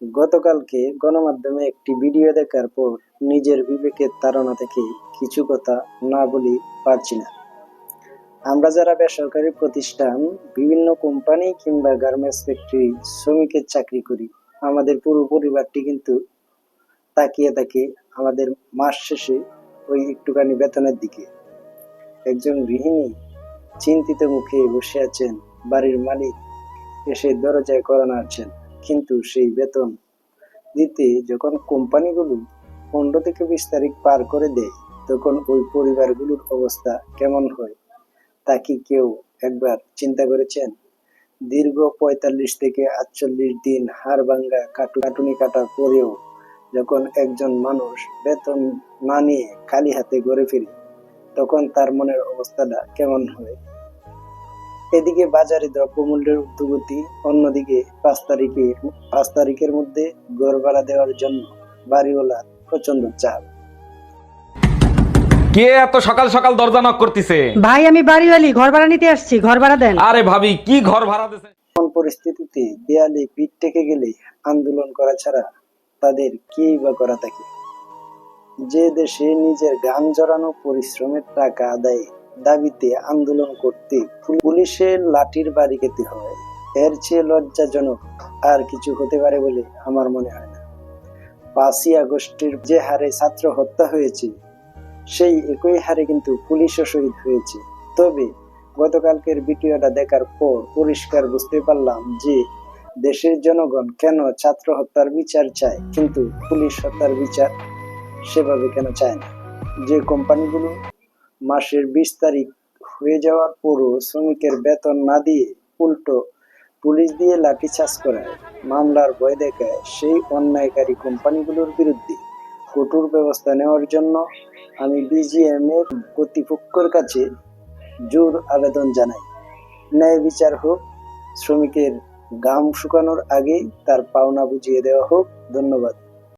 গতকালকে গণমাধ্যমে একটি ভিডিও দেখার পর নিজের বিবেকের তাড়না থেকে কিছু কথা না বলে পারছি না। আমরা যারা বেসরকারি প্রতিষ্ঠান, বিভিন্ন কোম্পানি কিংবা গার্মেন্টস ফ্যাক্টরি শ্রমিকের চাকরি করি, আমাদের পুরো পরিবারটি কিন্তু তাকিয়ে থাকে আমাদের মাস শেষে ওই একটুখানি বেতনের দিকে। একজন গৃহিণী চিন্তিত মুখে বসে আছেন, বাড়ির মালিক এসে দরজায় কড়া নাড়ছেন, কিন্তু সেই বেতন দিতে যখন কোম্পানিগুলো 15 থেকে 20 তারিখ পার করে দেয়, তখন ওই পরিবারগুলোর অবস্থা কেমন হয় তা কি কেউ একবার চিন্তা করেছেন? দীর্ঘ 45 থেকে 48 দিন হাড় ভাঙ্গা খাটুনি কাটার পরেও যখন একজন মানুষ বেতন না নিয়ে খালি হাতে ঘরে ফিরে, তখন তার মনের অবস্থাটা কেমন হয়? এদিকে বাজারে দ্রব্যমূল্যের ঊর্ধ্বগতি, অন্যদিকে 5 তারিখের মধ্যে ঘর ভাড়া দেওয়ার জন্য বাড়িওয়ালার প্রচন্ড চাপ। কে এত সকাল সকাল দরজা নক করতেছে? ভাই আমি বাড়িওয়ালি, ঘর ভাড়া নিতে আসছি, ঘর ভাড়া দেন। আরে ভাবি, কি ঘর ভাড়া দিছেন? এমন পরিস্থিতিতে দেয়ালে পিঠ টেকে গেলে আন্দোলন করা ছাড়া তাদের কি বা করা থাকে? যে দেশে নিজের ঘাম ঝরানো পরিশ্রমের টাকা আদায়ে দাবিতে আন্দোলন করতে পুলিশের লাঠির বাড়ি খেতে হয়, এর চেয়ে লজ্জাজনক আর কিছু হতে পারে বলে আমার মনে হয় না। 5ই আগস্টের যে হারে ছাত্র হত্যা হয়েছে, সেই একই হারে কিন্তু পুলিশও শহীদ হয়েছে। তবে গতকালকের ভিডিওটা দেখার পর পরিষ্কার বুঝতে পারলাম যে দেশের জনগণ কেন ছাত্র হত্যার বিচার চায়, কিন্তু পুলিশ হত্যার বিচার সেভাবে কেন চায় না। যে কোম্পানিগুলো মাসের 20 তারিখ হয়ে যাওয়ার পরও শ্রমিকের বেতন না দিয়ে উল্টো পুলিশ দিয়ে লাঠিচার্জ করায়, মামলার ভয় দেখায়, সেই অন্যায়কারী কোম্পানিগুলোর বিরুদ্ধে কঠোর ব্যবস্থা নেওয়ার জন্য আমি বিজিএম এর কর্তৃপক্ষের কাছে জোর আবেদন জানাই। ন্যায় বিচার হোক, শ্রমিকের ঘাম শুকানোর আগেই তার পাওনা বুঝিয়ে দেওয়া হোক। ধন্যবাদ।